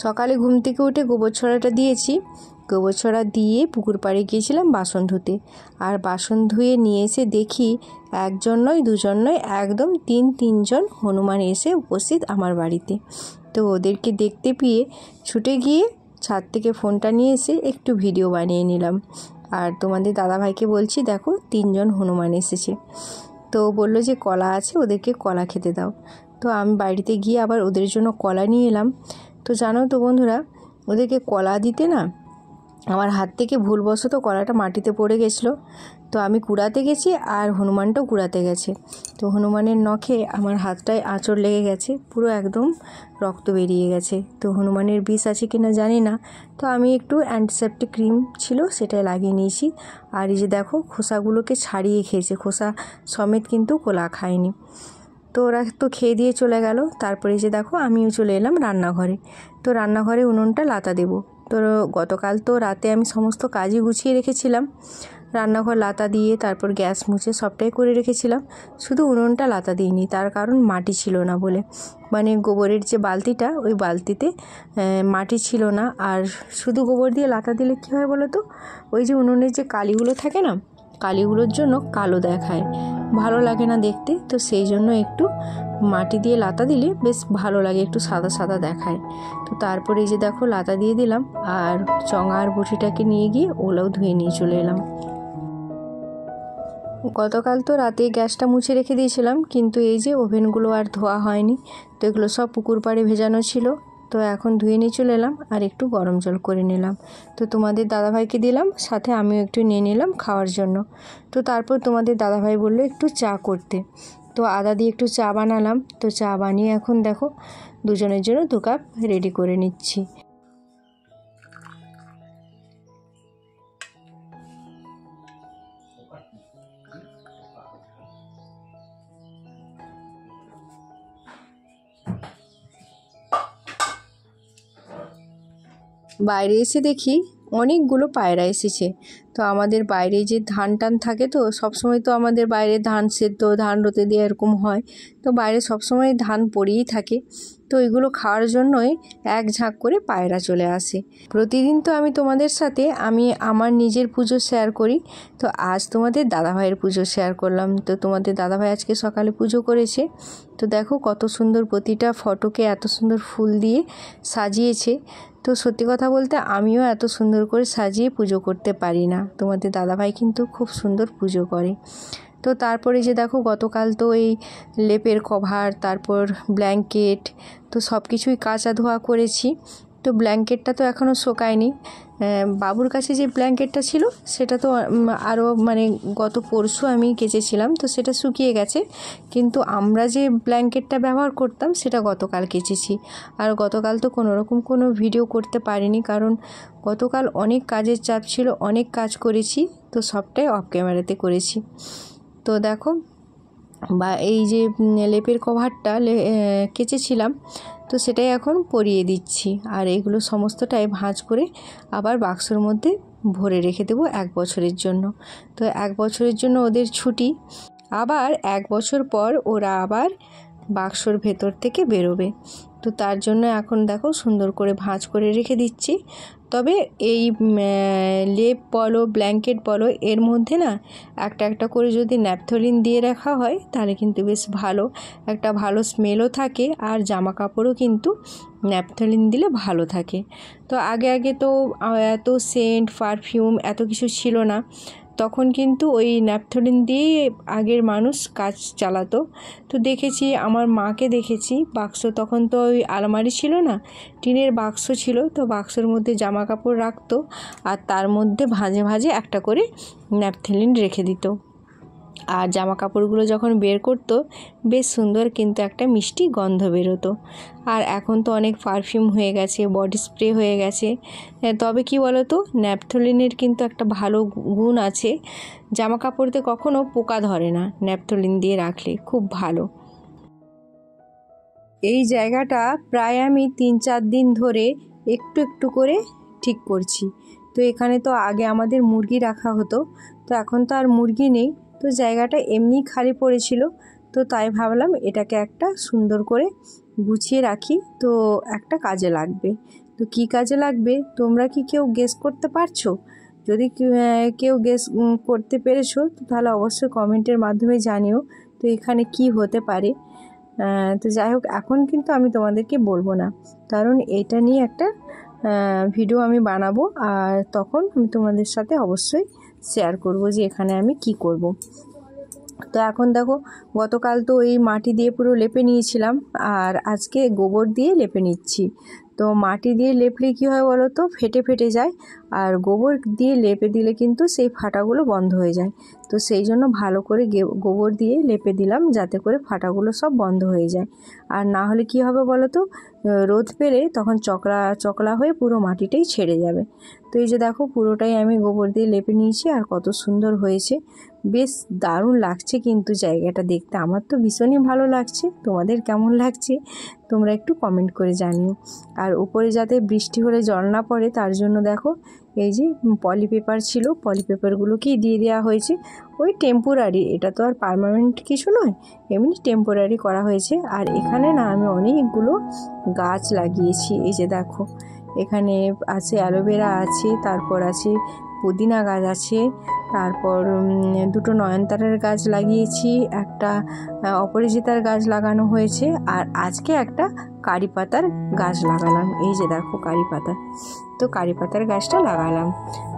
সকালে ঘুম থেকে উঠে গোবর ছড়াটা দিয়েছি, গোবর ছড়া দিয়ে পুকুর পাড়ে গিয়েছিলাম বাসন ধুতে। আর বাসন ধুয়ে নিয়ে এসে দেখি একজন নয় দুজন নয়, একদম তিনজন হনুমান এসে উপস্থিত আমার বাড়িতে। তো ওদেরকে দেখতে পেয়ে ছুটে গিয়ে ছাদ থেকে ফোনটা নিয়ে এসে একটু ভিডিও বানিয়ে নিলাম। আর তোমাদের দাদাভাইকে বলছি, দেখো 3জন হনুমান এসেছে। তো বললো যে কলা আছে, ওদেরকে কলা খেতে দাও। তো আমি বাড়িতে গিয়ে আবার ওদের জন্য কলা নিয়ে এলাম। তো জানো তো বন্ধুরা, ওদেরকে কলা দিতে না আমার হাত থেকে ভুলবশত কলাটা মাটিতে পড়ে গেছিলো। তো আমি কুড়াতে গেছি আর হনুমানটাও কুড়াতে গেছে। তো হনুমানের নখে আমার হাতটায় আঁচড় লেগে গেছে, পুরো একদম রক্ত বেরিয়ে গেছে। তো হনুমানের বিষ আছে কিনা জানি না, তো আমি একটু অ্যান্টিসেপ্টিক ক্রিম ছিল সেটাই লাগিয়ে নিয়েছি। আর এই যে দেখো খোসাগুলোকে ছাড়িয়ে খেয়েছে, খোসা সমেত কিন্তু কলা খায়নি। তো ওরা তো খেয়ে দিয়ে চলে গেল। তারপরে যে দেখো আমিও চলে এলাম রান্নাঘরে। তো রান্নাঘরে উনুনটা লাতা দেবো। তো গতকাল তো রাতে আমি সমস্ত কাজই গুছিয়ে রেখেছিলাম, রান্নাঘর লাতা দিয়ে তারপর গ্যাস মুছে সবটাই করে রেখেছিলাম, শুধু উনুনটা লাতা দিইনি। তার কারণ মাটি ছিল না বলে, মানে গোবরের যে বালতিটা ওই বালতিতে মাটি ছিল না। আর শুধু গোবর দিয়ে লাতা দিলে কী হয় বলো তো, ওই যে উনুনের যে কালিগুলো থাকে না, কালিগুলোর জন্য কালো দেখায়, ভালো লাগে না দেখতে। তো সেই জন্য একটু মাটি দিয়ে লাতা দিলে বেশ ভালো লাগে, একটু সাদা সাদা দেখায়। তো তারপরে এই যে দেখো লাতা দিয়ে দিলাম, আর চঙা আর বটিটাকে নিয়ে গিয়ে ওগুলোও ধুয়ে নিয়ে চলে এলাম। গতকাল তো রাতে গ্যাসটা মুছে রেখে দিয়েছিলাম, কিন্তু এই যে ওভেনগুলো আর ধোয়া হয়নি, তো এগুলো সব পুকুর পাড়ে ভেজানো ছিল। তো এখন ধুয়ে নিয়ে চলে এলাম আর একটু গরম জল করে নিলাম। তো তোমাদের দাদাভাইকে দিলাম, সাথে আমিও একটু নিয়ে নিলাম খাওয়ার জন্য। তো তারপর তোমাদের দাদাভাই বললো একটু চা করতে, তো আদা দিয়ে একটু চা বানালাম। তো চা বানিয়ে এখন দেখো দুজনের জন্য 2 কাপ রেডি করে নিচ্ছি। বাইরে এসে দেখি অনেকগুলো পায়রা এসেছে। তো আমাদের বাইরে যে ধান টান থাকে, তো সবসময় তো আমাদের বাইরে ধান সেদ্ধ, ধান রোদে দিয়ে এরকম হয়, তো বাইরে সবসময় ধান পড়েই থাকে। তো এগুলো খাওয়ার জন্যই এক ঝাঁক করে পায়রা চলে আসে। প্রতিদিন তো আমি তোমাদের সাথে আমার নিজের পুজো শেয়ার করি, তো আজ তোমাদের দাদাভাইয়ের পুজো শেয়ার করলাম। তো তোমাদের দাদাভাই আজকে সকালে পুজো করেছে। তো দেখো কত সুন্দর, প্রতিটা ফটোকে এত সুন্দর ফুল দিয়ে সাজিয়েছে। তো সত্যি কথা বলতে আমিও এত সুন্দর করে সাজিয়ে পুজো করতে পারি না, তোমাদের দাদাভাই কিন্তু খুব সুন্দর পুজো করে। তো তারপরে যে দেখো গতকাল তো এই লেপের কভার, তারপর ব্ল্যাঙ্কেট, তো সব কিছুই কাচা ধোয়া করেছি। তো ব্ল্যাঙ্কেটটা তো এখনও শোকায়নি। বাবুর কাছে যে ব্ল্যাঙ্কেটটা ছিল সেটা তো আরও মানে গত পরশু আমি কেচেছিলাম, তো সেটা শুকিয়ে গেছে। কিন্তু আমরা যে ব্ল্যাঙ্কেটটা ব্যবহার করতাম সেটা গতকাল কেচেছি। আর গতকাল তো কোনো ভিডিও করতে পারিনি, কারণ গতকাল অনেক কাজের চাপ ছিল, অনেক কাজ করেছি, তো সবটাই অফ ক্যামেরাতে করেছি। তো দেখো এই যে লেপের কভারটা কেচেছিলাম, তো সেটাই এখন পরিয়ে দিচ্ছি। আর এগুলো সমস্তটাই ভাঁজ করে আবার বাক্সর মধ্যে ভরে রেখে দেবো 1 বছরের জন্য। তো 1 বছরের জন্য ওদের ছুটি, আবার 1 বছর পর ওরা আবার বাক্সর ভেতর থেকে বেরোবে। তো তার জন্য এখন দেখো সুন্দর করে ভাঁজ করে রেখে দিচ্ছি। তবে এই লেপ বলো ব্ল্যাঙ্কেট বলো, এর মধ্যে না একটা করে যদি ন্যাপথলিন দিয়ে রাখা হয় তাহলে কিন্তু বেশ ভালো, একটা ভালো স্মেলও থাকে, আর জামা কাপড়ও কিন্তু ন্যাপথলিন দিলে ভালো থাকে। তো আগে তো এত সেন্ট পারফিউম এত কিছু ছিল না, তখন কিন্তু ওই ন্যাপথলিন দিয়েই আগের মানুষ কাজ চালাতো। তো দেখেছি, আমার মাকে দেখেছি, বাক্স তখন তো ওই আলমারি ছিল না, টিনের বাক্স ছিল, তো বাক্সের মধ্যে জামা কাপড় রাখতো আর তার মধ্যে ভাঁজে একটা করে ন্যাপথলিন রেখে দিত। আর জামা কাপড়গুলো যখন বের করতো বেশ সুন্দর কিন্তু একটা মিষ্টি গন্ধ বেরোতো। আর এখন তো অনেক পারফিউম হয়ে গেছে, বডি স্প্রে হয়ে গেছে। তবে কি বলো তো, ন্যাপথলিনের কিন্তু একটা ভালো গুণ আছে, জামা কাপড়তে কখনো পোকা ধরে না, ন্যাপথলিন দিয়ে রাখলে খুব ভালো। এই জায়গাটা প্রায় আমি 3-4 দিন ধরে একটু করে ঠিক করছি। তো এখানে তো আগে আমাদের মুরগি রাখা হতো, তো এখন তো আর মুরগি নেই, তো জায়গাটা এমনি খালি পড়েছিল। তো তাই ভাবলাম এটাকে একটা সুন্দর করে গুছিয়ে রাখি, তো একটা কাজে লাগবে। তো তো কী কাজে লাগবে তোমরা কি কেউ গেস করতে পারছো? যদি কেউ গেস করতে পেরেছো তো তাহলে অবশ্যই কমেন্টের মাধ্যমে জানিও তো এখানে কি হতে পারে। তো যাই হোক, এখন কিন্তু আমি তোমাদেরকে বলবো না, কারণ এটা নিয়ে একটা ভিডিও আমি বানাবো, আর তখন আমি তোমাদের সাথে অবশ্যই শেয়ার করব যে এখানে আমি কি করব। তো এখন দেখো, গতকাল তো ওই মাটি দিয়ে পুরো লেপে নিয়েছিলাম, আর আজকে গোবর দিয়ে লেপে নিচ্ছি। তো মাটি দিয়ে লেপলে কী হয় বলো তো, ফেটে ফেটে যায়, আর গোবর দিয়ে লেপে দিলে কিন্তু সেই ফাটাগুলো বন্ধ হয়ে যায়। তো সেই জন্য ভালো করে গোবর দিয়ে লেপে দিলাম, যাতে করে ফাটাগুলো সব বন্ধ হয়ে যায়। আর না হলে কি হবে বলো তো, রোদ পেলে তখন চকলা চকলা হয়ে পুরো মাটিটাই ছেড়ে যাবে। তো এই যে দেখো, পুরোটাই আমি গোবর দিয়ে লেপে নিয়েছি, আর কত সুন্দর হয়েছে, বেশ দারুণ লাগছে কিন্তু জায়গাটা দেখতে। আমার তো ভীষণই ভালো লাগছে, তোমাদের কেমন লাগছে তোমরা একটু কমেন্ট করে জানিও। আর উপরে যাতে বৃষ্টি হলে জল না পড়ে তার জন্য দেখো, এই যে পলি পেপার ছিল, পলি পেপারগুলোকেই দিয়ে দেওয়া হয়েছে। ওই টেম্পোরারি, এটা তো আর পার্মানেন্ট কিছু নয়, এমনি টেম্পোরারি করা হয়েছে। আর এখানে না আমি অনেকগুলো গাছ লাগিয়েছি। এই যে দেখো, এখানে আছে অ্যালোভেরা আছে, তারপর আছে পুদিনা গাছ আছে, তারপর দুটো নয়নতারার গাছ লাগিয়েছি, একটা অপরাজিতার গাছ লাগানো হয়েছে, আর আজকে একটা কারি পাতার গাছ লাগালাম। এই যে দেখো কারি পাতা, তো কারি পাতার গাছটা লাগালাম।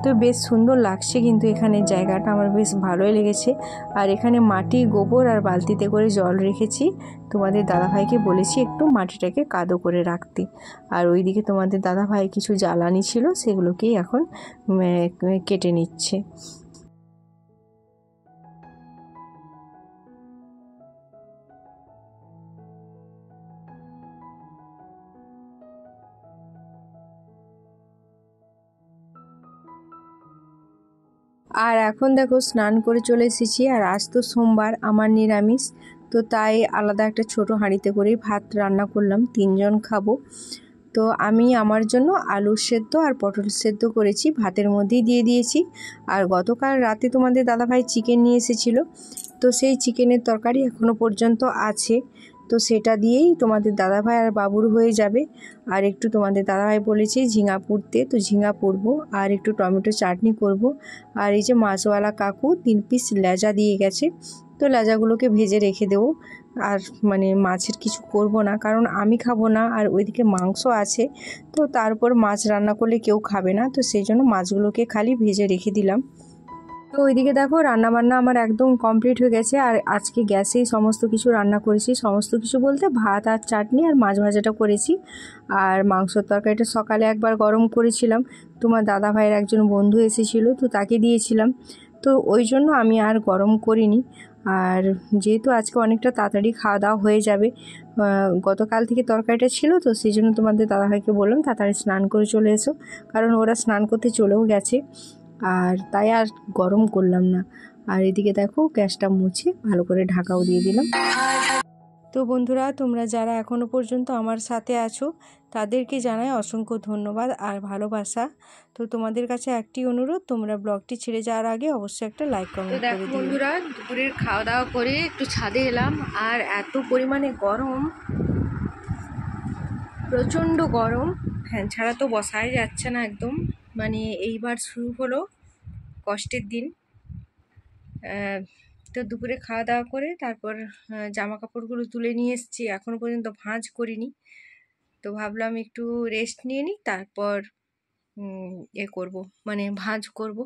তো বেশ সুন্দর লাগছে কিন্তু এখানে জায়গাটা আমার বেশ ভালোই লেগেছে। আর এখানে মাটি, গোবর আর বালতিতে করে জল রেখেছি। তোমাদের দাদাভাইকে বলেছি একটু মাটিটাকে কাদো করে রাখতে। আর ওইদিকে তোমাদের দাদাভাই কিছু জ্বালানি ছিল, সেগুলোকেই এখন কেটে নিচ্ছে। আর এখন দেখো, স্নান করে চলে এসেছি, আর আজ তো সোমবার, আমার নিরামিষ। তো তাই আলাদা একটা ছোট হাঁড়িতে করেই ভাত রান্না করলাম, 3 জন খাবো। তো আমি আমার জন্য আলু সেদ্ধ আর পটল সেদ্ধ করেছি, ভাতের মধ্যেই দিয়ে দিয়েছি। আর গতকাল রাতে তোমাদের দাদাভাই চিকেন নিয়ে এসেছিলো, তো সেই চিকেনের তরকারি এখনও পর্যন্ত আছে। তো সেটা দিয়েই তোমাদের দাদাভাই আর বাবুর হয়ে যাবে। আর একটু তোমাদের দাদাভাই বলেছে ঝিঙা পুড়তে, তো ঝিঙা পুড়বো, আর একটু টমেটো চাটনি করব। আর এই যে মাছওয়ালা কাকু 3 পিস লেজা দিয়ে গেছে, তো লেজাগুলোকে ভেজে রেখে দেবো। আর মানে মাছের কিছু করব না, কারণ আমি খাবো না, আর ওইদিকে মাংস আছে, তো তারপর মাছ রান্না করলে কেউ খাবে না, তো সেই জন্য মাছগুলোকে খালি ভেজে রেখে দিলাম। তো ওইদিকে দেখো, রান্নাবান্না আমার একদম কমপ্লিট হয়ে গেছে। আর আজকে গ্যাসেই সমস্ত কিছু রান্না করেছি, সমস্ত কিছু বলতে ভাত আর চাটনি আর মাছ ভাজাটা করেছি। আর মাংসর তরকারিটা সকালে একবার গরম করেছিলাম, তোমার দাদা ভাইয়ের একজন বন্ধু এসেছিলো, তো তাকে দিয়েছিলাম, তো ওই জন্য আমি আর গরম করিনি। আর যেহেতু আজকে অনেকটা তাড়াতাড়ি খাওয়া দাওয়া হয়ে যাবে, গতকাল থেকে তরকারিটা ছিল, তো সেই জন্য তোমাদের দাদাভাইকে বললাম তাড়াতাড়ি স্নান করে চলে এসো, কারণ ওরা স্নান করতে চলেও গেছে। আর তাই আর গরম করলাম না। আর এদিকে দেখো, গ্যাসটা মুছে ভালো করে ঢাকাও দিয়ে দিলাম। তো বন্ধুরা, তোমরা যারা এখনও পর্যন্ত আমার সাথে আছো তাদেরকে জানাই অসংখ্য ধন্যবাদ আর ভালোবাসা। তো তোমাদের কাছে একটি অনুরোধ, তোমরা ব্লগটি ছেড়ে যাওয়ার আগে অবশ্যই একটা লাইক কমেন্ট করে দিও। বন্ধুরা, দুপুরের খাওয়া দাওয়া করে একটু ছাদে এলাম, আর এত পরিমাণে গরম, প্রচণ্ড গরম, ফ্যান ছাড়া তো বসাই যাচ্ছে না একদম। মানে এইবার শুরু হলো কষ্টের দিন। তো দুপুরে খাওয়া দাওয়া করে তারপর জামা কাপড়গুলো তুলে নিয়ে এসেছি, এখনও পর্যন্ত ভাঁজ করিনি। তো ভাবলাম একটু রেস্ট নিয়ে নিই, তারপর করব, মানে ভাঁজ করব।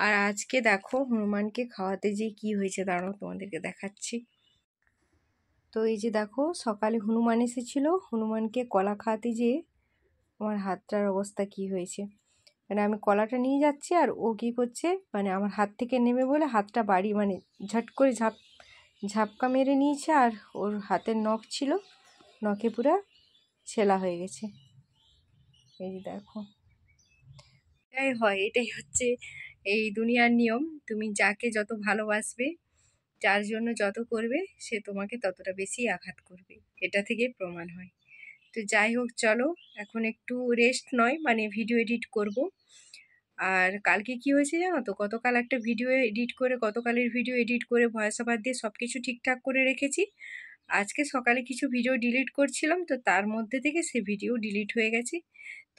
আর আজকে দেখো, হনুমানকে খাওয়াতে যে কি হয়েছে দাঁড়াও তোমাদেরকে দেখাচ্ছি। তো এই যে দেখো, সকালে হনুমান এসেছিল, হনুমানকে কলা খাওয়াতে যেয়ে আমার হাতটার অবস্থা কি হয়েছে। মানে আমি কলাটা নিয়ে যাচ্ছি, আর ও কী করছে, মানে আমার হাত থেকে নেমে বলে হাতটা বাড়ি, মানে ঝট করে ঝাপকা মেরে নিয়েছে, আর ওর হাতের নখ ছিল, নখে পুরো ছেলা হয়ে গেছে। এই যে দেখো, এটাই হয়, এটাই হচ্ছে এই দুনিয়ার নিয়ম। তুমি যাকে যত ভালোবাসবে, যার জন্য যত করবে, সে তোমাকে ততটা বেশি আঘাত করবে, এটা থেকে প্রমাণ হয়। তো যাই হোক, চলো এখন একটু রেস্ট নয়, মানে ভিডিও এডিট করব। আর কালকে কি হয়েছে জানো তো, গতকালের ভিডিও এডিট করে ভয়েস ওভার দিয়ে সব কিছু ঠিকঠাক করে রেখেছি। আজকে সকালে কিছু ভিডিও ডিলিট করছিলাম, তো তার মধ্যে থেকে সে ভিডিও ডিলিট হয়ে গেছে।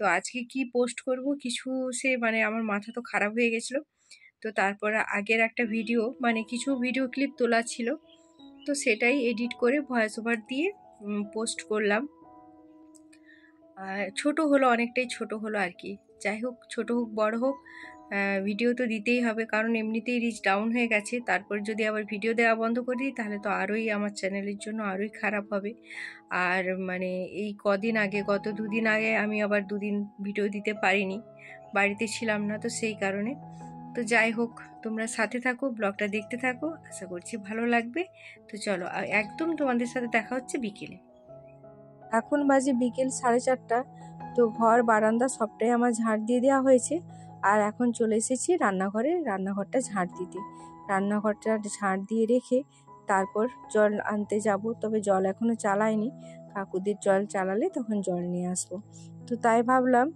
তো আজকে কি পোস্ট করব কিছু সে মানে আমার মাথা তো খারাপ হয়ে গেছিলো। তো তারপর আগের একটা ভিডিও মানে কিছু ভিডিও ক্লিপ তোলা ছিল, তো সেটাই এডিট করে ভয়েস ওভার দিয়ে পোস্ট করলাম। ছোট হলো, অনেকটাই ছোট হলো আর কি। যাই হোক, ছোট হোক বড় হোক, ভিডিও তো দিতেই হবে, কারণ এমনিতেই রিচ ডাউন হয়ে গেছে। তারপর যদি আবার ভিডিও দেওয়া বন্ধ করে দিই তাহলে তো আরোই আমার চ্যানেলের জন্য আরোই খারাপ হবে। আর মানে এই কদিন আগে, গত 2 দিন আগে আমি আবার 2 দিন ভিডিও দিতে পারিনি, বাড়িতে ছিলাম না, তো সেই কারণে। তো যাই হোক, তোমরা সাথে থাকো, ব্লগটা দেখতে থাকো, আশা করছি ভালো লাগবে। তো চলো, একদম তোমাদের সাথে দেখা হচ্ছে বিকেলে। এখন বাজে বিকেল 4:30। তো ঘর বারান্দা সবটাই আমার ঝাড় দিয়ে দেওয়া হয়েছে। আর এখন চলে এসেছি রান্নাঘরে, রান্নাঘরটা ঝাড় দিতে। রান্নাঘরটা ঝাড় দিয়ে রেখে তারপর জল আনতে যাব, তবে জল এখনও চালাইনি। কাকুদের জল চালালে তখন জল নিয়ে আসবো। তো তাই ভাবলাম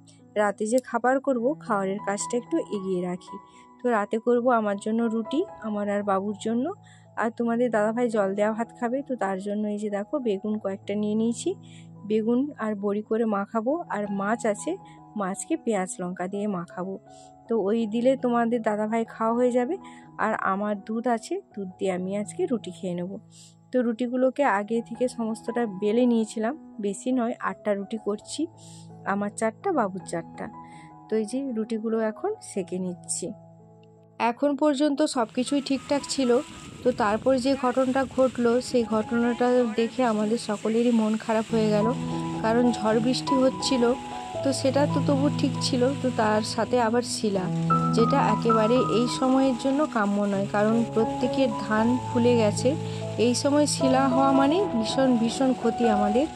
রাতে যে খাবার করব, খাবারের কাজটা একটু এগিয়ে রাখি। তো রাতে করব আমার জন্য রুটি, আমার আর বাবুর জন্য। আর তোমাদের দাদাভাই জল দেওয়া ভাত খাবে, তো তার জন্য এই যে দেখো বেগুন কয়েকটা নিয়ে নিয়েছি, বেগুন আর বড়ি করে মাখাবো। আর মাছ আছে, মাছকে পেঁয়াজ লঙ্কা দিয়ে মাখাবো। তো ওই দিলে তোমাদের দাদাভাই খাওয়া হয়ে যাবে। আর আমার দুধ আছে, দুধ দিয়ে আমি আজকে রুটি খেয়ে নেব। তো রুটিগুলোকে আগে থেকে সমস্তটা বেলে নিয়েছিলাম, বেশি নয়, 8টা রুটি করছি, আমার 4টা, বাবুর 4টা। তো এই যে রুটিগুলো এখন সেঁকে নিচ্ছি। এখন পর্যন্ত সব কিছুই ঠিকঠাক ছিল। তো তারপর যে ঘটনাটা ঘটলো, সেই ঘটনাটা দেখে আমাদের সকলেরই মন খারাপ হয়ে গেল, কারণ ঝড় বৃষ্টি হচ্ছিল। তো সেটা তো তবু ঠিক ছিল, তো তার সাথে আবার শিলা, যেটা একেবারে এই সময়ের জন্য কাম্য নয়, কারণ প্রত্যেকের ধান ফুলে গেছে। এই সময় শিলা হওয়া মানে ভীষণ ভীষণ ক্ষতি আমাদের।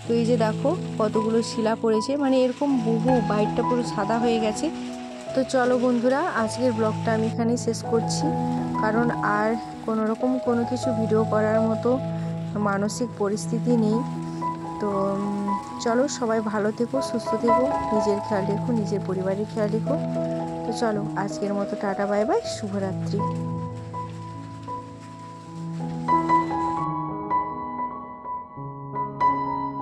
তো এই যে দেখো কতগুলো শিলা পড়েছে, মানে এরকম বহু, বাইরটা পুরো সাদা হয়ে গেছে। তো চলো বন্ধুরা, আজকের ব্লগটা আমি এখানেই শেষ করছি, কারণ আর কোনো কিছু ভিডিও করার মতো মানসিক পরিস্থিতি নেই। তো চলো, সবাই ভালো থেকো, সুস্থ থেকো, নিজের খেয়াল রেখো, নিজের পরিবারের খেয়াল রেখো। তো চলো, আজকের মতো টাটা, বাই বাই, শুভরাত্রি।